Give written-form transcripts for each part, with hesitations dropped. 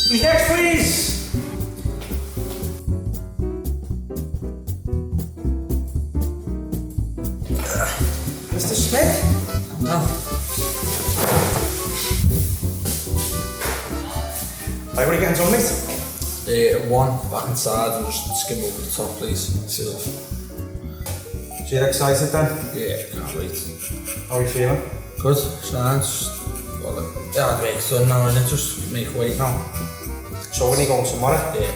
Who's next, please? Mr. Smith? No. Right, what are you getting done, mate? One back inside and just skim over the top, please. See off. So you're excited then? Yeah, can't wait. How are you feeling? Good, sounds. Well, yeah, I'd make done now and then just make weight now. So when are you going tomorrow? Yeah.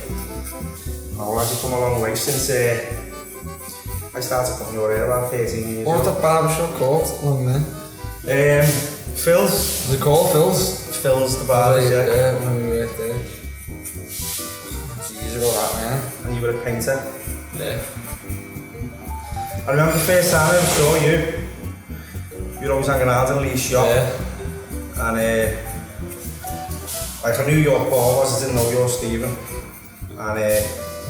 Oh, well, you've come a long way since I started coming over here about 13 years What was ago. that barbershop called? Long man. Phil's. Was it called Phil's? Phil's the barber, yeah. Yeah, when we worked there. Years ago that, man. And you were a painter. Yeah. I remember the first time I saw you. You were always hanging out in Lee's shop. Yeah. And like I knew your Paul was, I didn't know your Stephen. And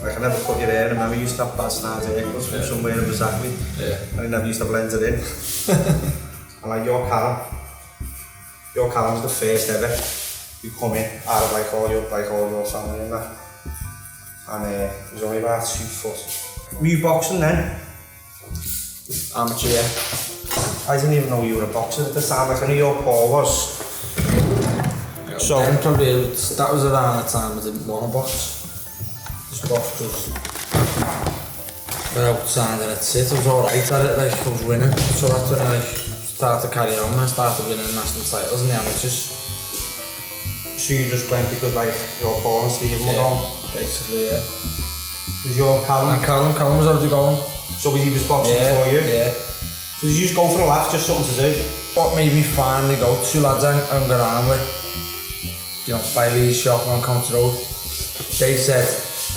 like I never cut your hair. I remember you used to have bad snarls haircuts from somewhere in exactly. Yeah. And I never used to blend it in. And like your Callum's the first ever you come in out of like all your family and that. And he was only about 2 foot. Were you boxing then? Amateur, yeah. I didn't even know you were a boxer at the time. Like I knew your Paul was. So then probably that was around the time I didn't want to box. Just box because when I signed and that's it, I was alright at it, like I was winning. So that's when I started to carry on and I started winning national titles in the amateurs. So you just went because like your Paul and Stephen were going? Basically, yeah. Was your Callum? And Callum was already going. So he was boxing before you? Yeah. So did you just go for a laugh, just something to do? What made me finally go, 2 lads I hung around with, you know, by Lee's shop on County Road. They said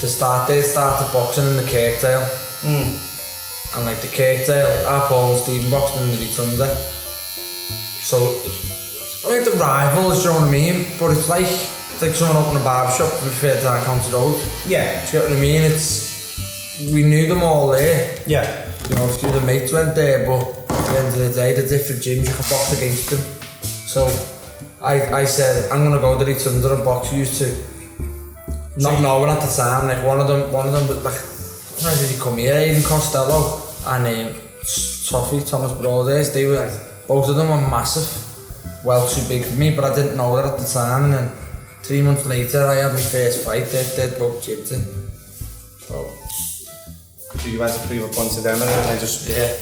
they started boxing in the Kirkdale. And like the Kirkdale, our Paul and Stephen boxed in the Rotunda. So, I think the rivals, do you know what I mean? But it's like someone opened a barber shop referred to our County Road. Yeah. Do you know what I mean? We knew them all there. Yeah. You know, a few of the mates went there, but at the end of the day, the different gyms, you can box against them. So I said, I'm gonna go to the Rotunda and box you two. Not knowing at the time, like one of them, like, how did he come here? Aidan Costello and Thomas Brothers, both of them were massive. Well, too big for me, but I didn't know that at the time. And then 3 months later, I had my first fight, they'd both gypped in. So you had to prove a point to them and then just... Yeah.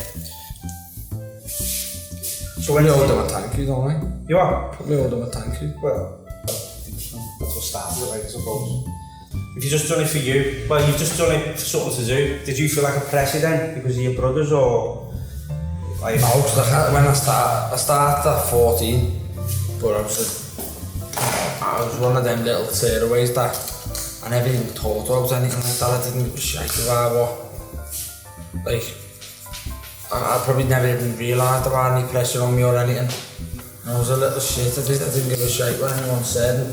So when we owe them a thank you, don't we? You are? Probably owe them a thank you. Well, that's what started it, like, I suppose. If you've just done it for you, well, you've just done it for something to do. Did you feel like a pressure then because of your brothers or? Like, no, because when I started at 14, but I was one of them little tearaways that I never even thought about anything like that. I didn't give a shit about what. Like, I probably never even realised there was any pressure on me or anything. I was a little shit, I didn't give a shit what anyone said.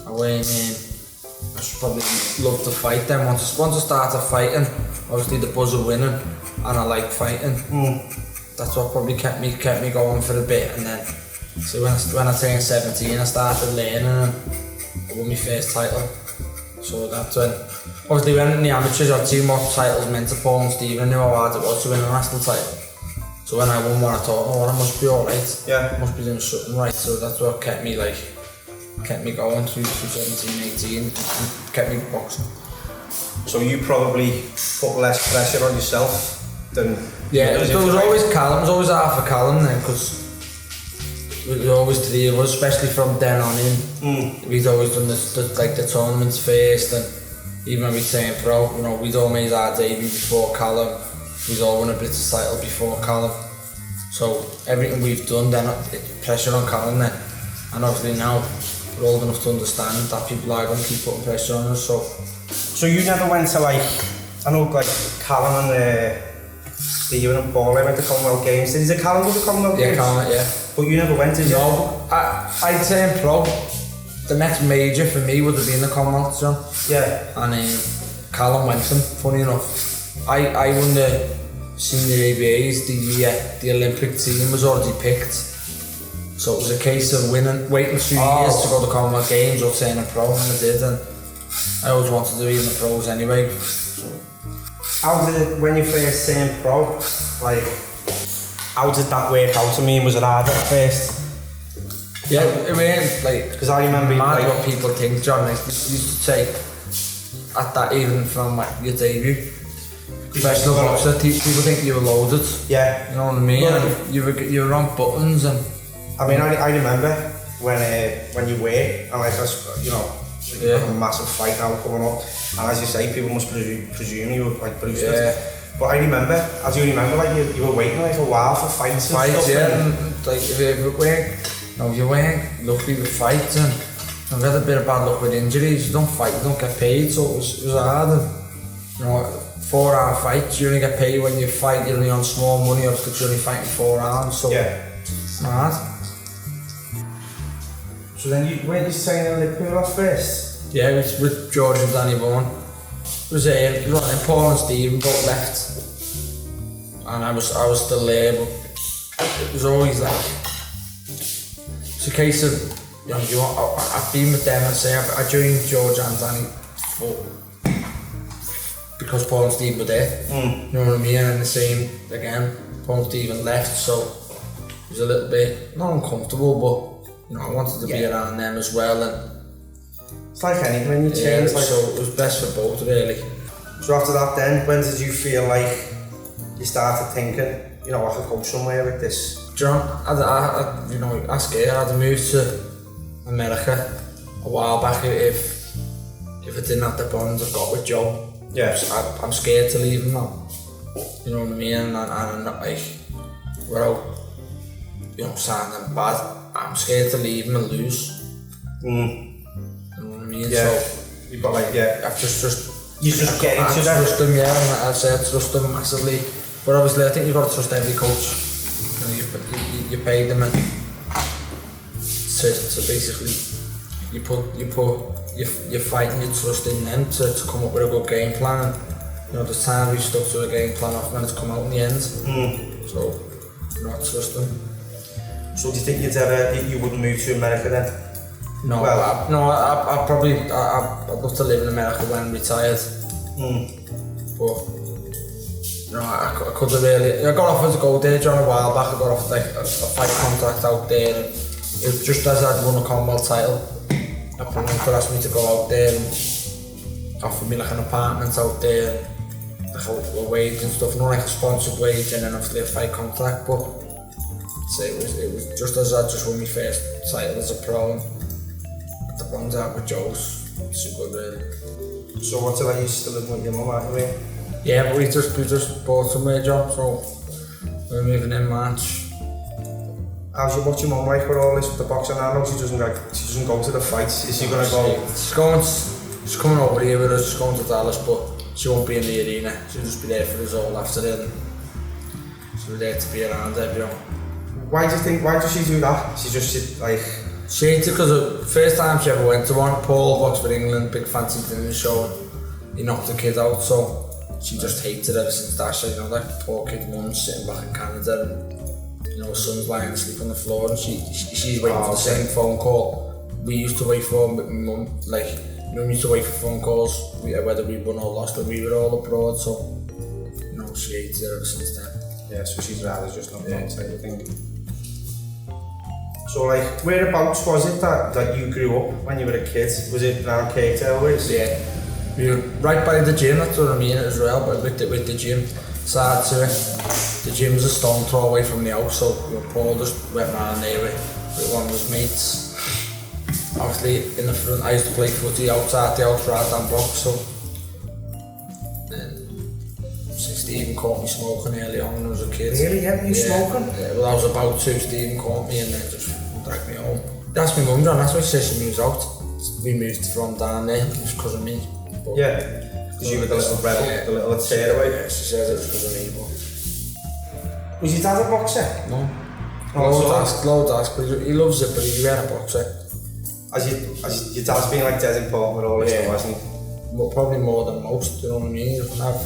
I should probably love to fight then. Once I started fighting, obviously the buzz of winning, and I like fighting. That's what probably kept me going for a bit. And then, so when I turned 17, I started learning and I won my first title. So that's when, obviously when in the amateurs I had 2 more titles meant to Paul and Stephen, I knew how hard it was to win a national title. So when I won one, I thought, oh, I must be alright. Yeah. I must be doing something right. So that's what kept me going through 17, 18, and kept me boxing. So you probably put less pressure on yourself than... Yeah, there was always Callum, it was always half a Callum then, because there was always 3 of us, especially from then on in. We'd always done the tournaments first, and even when we turned pro, you know, we'd all made our debut before Callum. We'd all won a British title before Callum. So everything we've done, then pressure on Callum then. And obviously now we're old enough to understand that people are going to keep putting pressure on us. So you never went to like, I know like Callum and Stephen and Paul, they went to Commonwealth Games. Is it Callum go to Commonwealth Games? Yeah, Callum, yeah. But you never went, did you? No, I turned pro. The next major for me would have been the Commonwealth, John. Yeah. And Callum went them, funny enough. I won the senior ABAs the year the Olympic team was already picked. So it was a case of waiting 2 years to go to Commonwealth Games or turning pro, and I did. And I always wanted to be in the pros anyway. How did it, when you first turned pro, like, how did that work out? I mean, was it hard at first? Yeah, it went like, Because I remember mad like, what people think, John. Like, you used to say at that, even from like, your debut, professional boxer, people think you were loaded. Yeah. You know what I mean? Well, and you were on buttons and. I mean, I remember when you were, and like, you know, Yeah. a massive fight now coming up, and as you say, people must presume you were like boosted. Yeah. But I remember, as you remember, like you were waiting like a while for fights and stuff. Yeah, and like if it weren't, no, you weren't lucky with fights, and I've had a bit of bad luck with injuries. You don't fight, you don't get paid, so it was hard. And, you know, 4-hour fights, you only get paid when you fight. You're only on small money, or because you're only fighting 4 rounds. So yeah, it's hard. So then you went to training in Liverpool at first? Yeah, it was with George and Danny Vaughan. It was Paul and Stephen both left, and I was still there, but it was always like, it's a case of, you know, I've been with them, and say I joined George and Danny because Paul and Stephen were there. You know what I mean? And the same again, Paul and Stephen left, so it was a little bit not uncomfortable, but you know, I wanted to be around them as well, and it's like anything when you change. Like, so it was best for both, really. So after that, then when did you feel like you started thinking, you know, I could go somewhere with this? John, I you know, I scared. I had to move to America a while back if I didn't have the bonds I've got with Joe. Yeah. I'm scared to leave him now. You know what I mean? And I'm not like, without, you know, sounding bad, I'm scared to leave him and lose. You know what I mean? Yeah. So You've got like, yeah. I've just You just get into that. I trust them, yeah, and I say I trust them massively. But obviously, I think you've got to trust every coach. You pay them, and so basically, you fight and you trust in them to come up with a good game plan. And you know, there's times we've stuck to a game plan off when it's come out in the end. So, you know, I trust them. So do you think you wouldn't move to America then? No, Well, I'd love to live in America when I'm retired. But you know, I could have really. I got offered to go there, John, a while back. I got offered like a fight contract out there, and it was just as I'd won a Commonwealth title. A promoter asked me to go out there and offer me like an apartment out there, like a wage and stuff, not like a sponsored wage, and then obviously a fight contract. But so it was just as I just won my first title as a pro. And the bonds out with Joe's super good, really. So what's it like? You still living with your mum, aren't you? Yeah, but we just bought somewhere, John, so we're moving in March. What's your mum like with all this with the boxing? I know she doesn't go to the fights. Is she gonna go? She's coming over here with us. She's going to Dallas, but she won't be in the arena. She'll just be there for us all after it. She'll be there to be around everyone. Why does she do that? She like. She hates it because the first time she ever went to one, Paul boxed for England, big fancy dinner show, he knocked the kid out, so she just hates it ever since that. So, you know, that poor kid's mum's sitting back in Canada, and you know, her son's lying asleep on the floor, and she's waiting for the same phone call we used to wait for with my mum. Like, you know, we used to wait for phone calls, whether we won or lost, when we were all abroad, so, you know, she hates it ever since then. Yeah, so she's rather just not that type of thing. So like, whereabouts was it that you grew up when you were a kid? Was it around Cape always? Yeah, we were right by the gym, that's what I mean as well, but with the gym side to it. The gym's a stone throw away from the house, so Paul just went round there with one of his mates. Obviously in the front, I used to play footy outside the house rather than box, so then 16 Stephen caught me smoking early on when I was a kid. Really? Yeah, you smoking? Yeah, well I was about to, Stephen caught me and then just dragged me home. That's my mum done, that's why she says she moves out. We moved from down there, it was because of me. But Yeah, because you were the little rebel, the little tearaway. Yeah, she says it was because of me, but... Was your dad a boxer? No. Oh, Loads ask, but he loves it, but he wear a boxer. As your dad's been like dead important with all this stuff, hasn't he? Well, probably more than most, you know what I mean? You can have,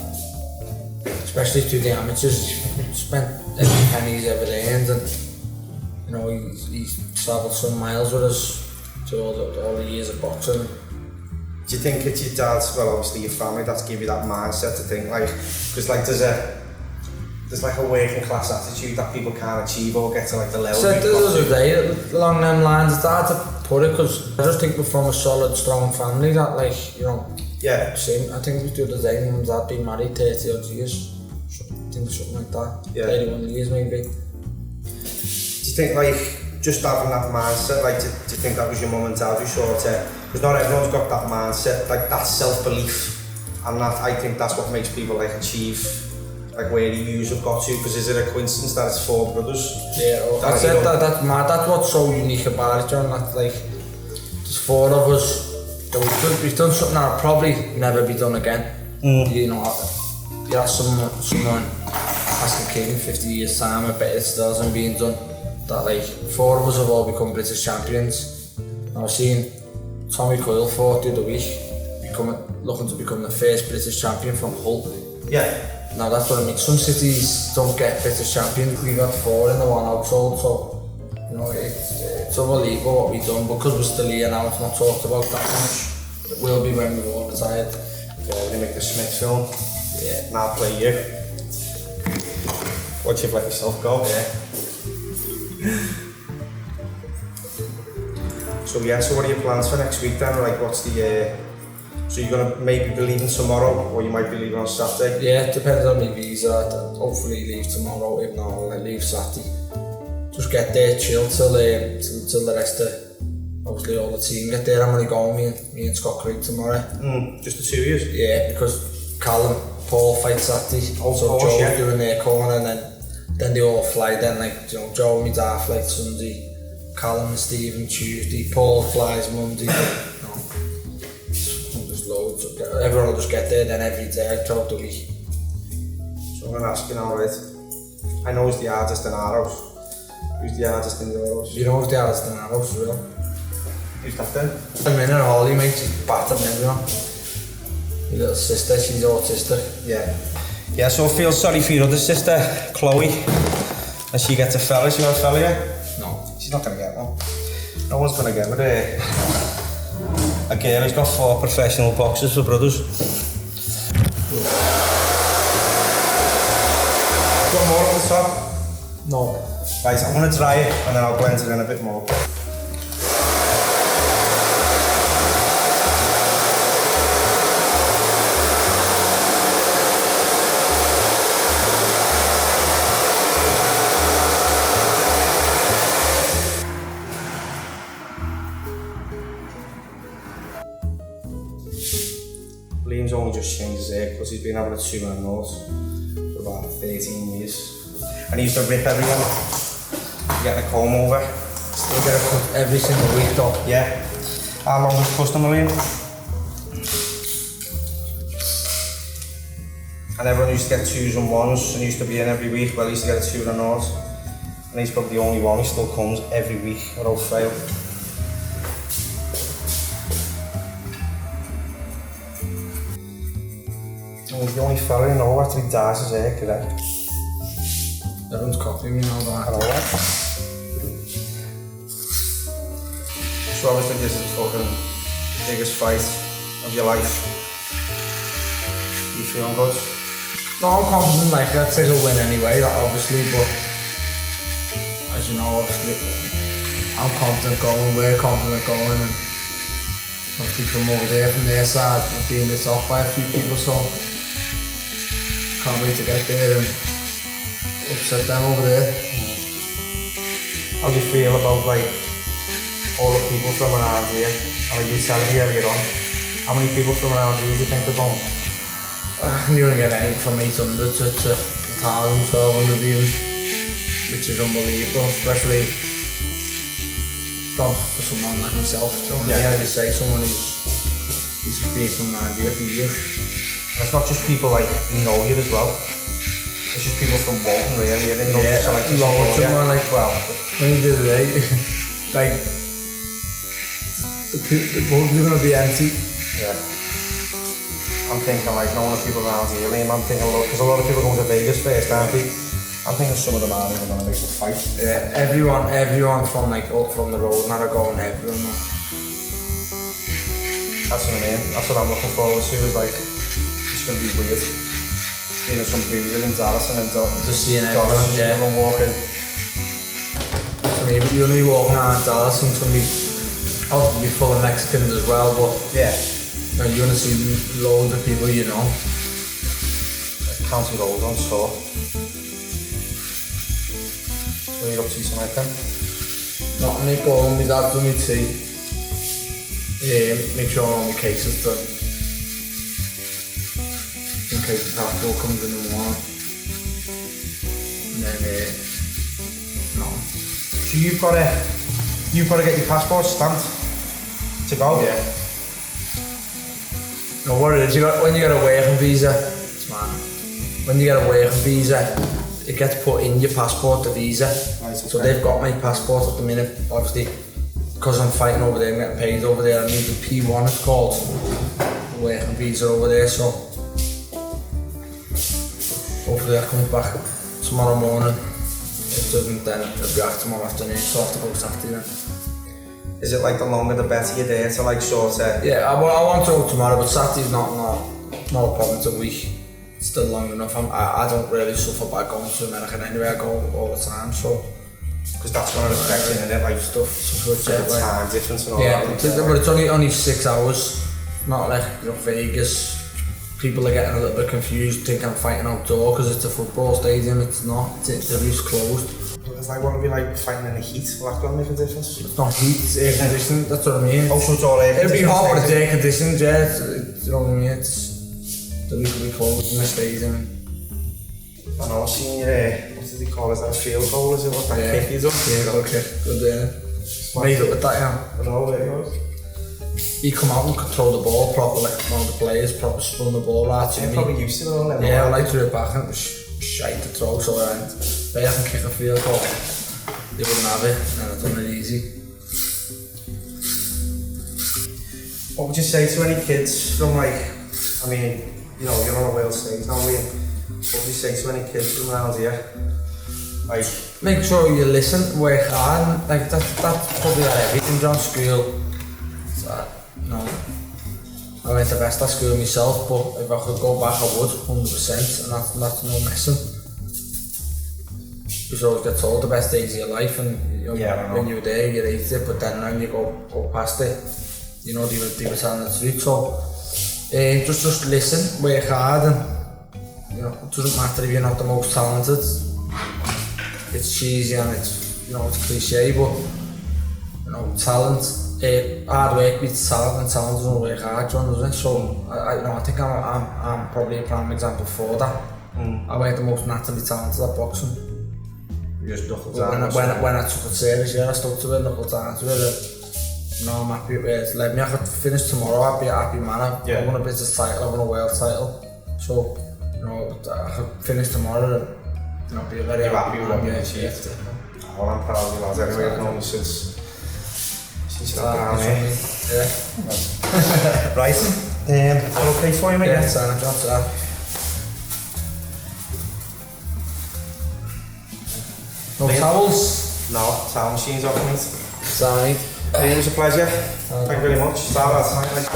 especially through the amateurs, he's spent every penny he's ever earned, and you know, he's travelled some miles with us to all the years of boxing. Do you think it's your dad's, well obviously your family, that's give you that mindset to think like, because like there's like a working class attitude that people can't achieve or get to like the level Said the you've got other to. day, along them lines, it's hard to put it because I just think we're from a solid, strong family that like, you know, Yeah, same, I think it was the other day, mum and dad been married 30 odd years, I think something like that, Yeah. 31 years maybe. do you think like, just having that mindset, like do you think that was your mum and dad who sort of, because not everyone's got that mindset, like that self-belief, and that I think that's what makes people like achieve like where you have got to, because is it a coincidence that it's 4 brothers? Yeah, well, I said that's mad, that's what's so unique about it, John, that like, there's 4 of us, that we've done something that'll probably never be done again. You know, you ask someone ask a kid in 50 years time, I bet it still hasn't been done, that like, 4 of us have all become British champions. I was seeing Tommy Coyle fought the other week, looking to become the first British champion from Hull. Yeah. Now that's what I mean, some cities don't get British champions, we got 4 in the one household, so you know, it's unbelievable what we've done, because we're still here now, it's not talked about that much. It will be when we've all retired. Yeah, when you make the Smith film, Yeah. now play you. Once you've let yourself go. Yeah. So what are your plans for next week then? Like what's the, so you're gonna maybe be leaving tomorrow, or you might be leaving on Saturday? Yeah, it depends on my visa, I'd hopefully leave tomorrow, if not I'll leave Saturday. Just get there, chill till the rest of, obviously all the team get there. I'm only going, me and Scott Craig tomorrow. Just the 2 years? Yeah, because Paul fights Saturday, also course, Joe's yeah. doing their corner, and then they all fly, then like, you know, Joe and my dad fly Sunday, Callum and Stephen Tuesday, Paul flies Monday, you know, there's loads, everyone will just get there then every day throughout the week. So I'm gonna ask you now, right? I know who's the artist in our house. Who's the artist in your house? You know who's the artist in our house, real? Who's that then? I'm in her Holly, mate, she's battered and everyone. My little sister, she's autistic. Yeah. Yeah, so I feel sorry for your other sister, Chloe. And she gets a fella, she want a fella, yeah? No. She's not gonna get one. No one's gonna get with a girl who's got 4 professional boxers for brothers. Got more at the top? No. Right, I'm gonna try it and then I'll blend it in a bit more. Liam's only just changed his hair because he's been having a 2 in the nose for about 13 years. And he used to rip everyone, getting a comb over. Still get a cut every single week though. Yeah. How long was the customer, Liam? And everyone used to get 2s and 1s and used to be in every week. Well, he used to get a 2 in the nose. And he's probably the only one, he still comes every week without fail. And he's the only fella in all after he dyes his hair, correct? Everyone's copying me now, I that. know that. So obviously this is the fucking biggest fight of your life. You feeling good? No, I'm confident, like, I'd say he'll win anyway, that obviously, but as you know, obviously, I'm confident going, we're confident going, and obviously from over there, from their side, I'm being lit off by a few people, so can't wait to get there and upset them over there. How do you feel about like all the people from around here? And like you were telling me earlier on, how many people from around here do you think are going? I can only get anything from 800 to 1,000, 1,200 even, which is unbelievable, especially for someone like myself. As you say, someone who's been from Nigeria for years. And it's not just people like you know here as well. It's just people from Bolton really. They know so, like, loads of them, like, well, when you do the day, like, the pubs are going to be empty. Yeah. I'm thinking like knowing the people around here, I'm thinking because a lot of people going to Vegas first, aren't they? I'm thinking some of them are even going to make some fight. Yeah, everyone from like up from the road now are going everyone. That's what I mean. That's what I'm looking forward to. Is like it's going to be weird. Seeing some people in Dallas and then just seeing everyone walking. I mean, you're going to be walking around Dallas and it's going to be obviously full of Mexicans as well, but yeah, you're going to see loads of people you know. Like County Road on tour. So you're up to tonight then? Nothing, mate, go home, my dad doing me tea. Make sure all my cases done. In case the passport comes in the morning. And then, no. So you've got to get your passport stamped to go? Yeah. No, what it is, when you get a working visa, when you get a working visa, it gets put in your passport, the visa. Right, okay. So they've got my passport at the minute, obviously, because I'm fighting over there, I'm getting paid over there, I need the P1 it's called, the working visa over there, so hopefully that comes back tomorrow morning. If it doesn't, then it'll be back tomorrow afternoon, so I have to go Saturday then. Is it like the longer the better you're there to like sort of... Yeah, I want to go tomorrow, but Saturday's not a problem, it's a week. It's still long enough. I don't really suffer by going to America anyway, I go all the time, so... Because that's going to affect you, isn't it? Like stuff the time difference and all yeah, that. but it's only 6 hours, not like Vegas. People are getting a little bit confused, think I'm fighting outdoor because it's a football stadium, it's not, the roof's closed. It's like what it'd be like fighting in the heat, will that make a difference? It's not heat, it's air conditioning, that's what I mean. Also it's all air conditioning. It'll be hot but it's air conditioned, yeah, you know what I mean, the roof will be closed in the stadium. I know, I've seen your, what did they call it, that field goal, is it? What that kick you done? Yeah, got a kick, good made up with that, yeah. I know, there you go. He come out and could throw the ball proper, like one of the players, proper spun the ball right to me. Probably used to it all then. Yeah, I like to it back and it was shite to throw, so I went, they can kick a field goal. They wouldn't have it, and I've done it easy. What would you say to any kids from like, I mean, you know, you're on a world stage now, what would you say to any kids from around here? Like, make sure you listen, work hard, like that's probably like everything, John, school. So, no, I went the best at school myself, but if I could go back I would, 100%, and that's no messing. You always get told the best days of your life, and you know, when you were there you ate it, but then when you go past it, you know, they were telling the truth, so just listen, work hard, and you know, it doesn't matter if you're not the most talented. It's cheesy and it's, you know, it's cliche, but you know, talent, hard work beats talent, and talent doesn't work hard, doesn't it? So I think I'm probably a prime example for that. I weren't the most naturally talented at boxing. You just knuckled down. When I took it serious, yeah, I stuck to it, knuckled down to it. You know, I'm happy with where it's led me. I could finish tomorrow, I'd be a happy man. I won a business title, I won a world title. So, you know, I could finish tomorrow and, you know, be a very happy with what you achieved. Well, I'm proud of you lads. Anyway, I've known you since you've been down here. Yeah. Right. Is that okay for you, mate? Yeah, it's fine, I'm to that. No towels? No, towel machines off, mate. Sorry. It was a pleasure. Thank you very much. Nice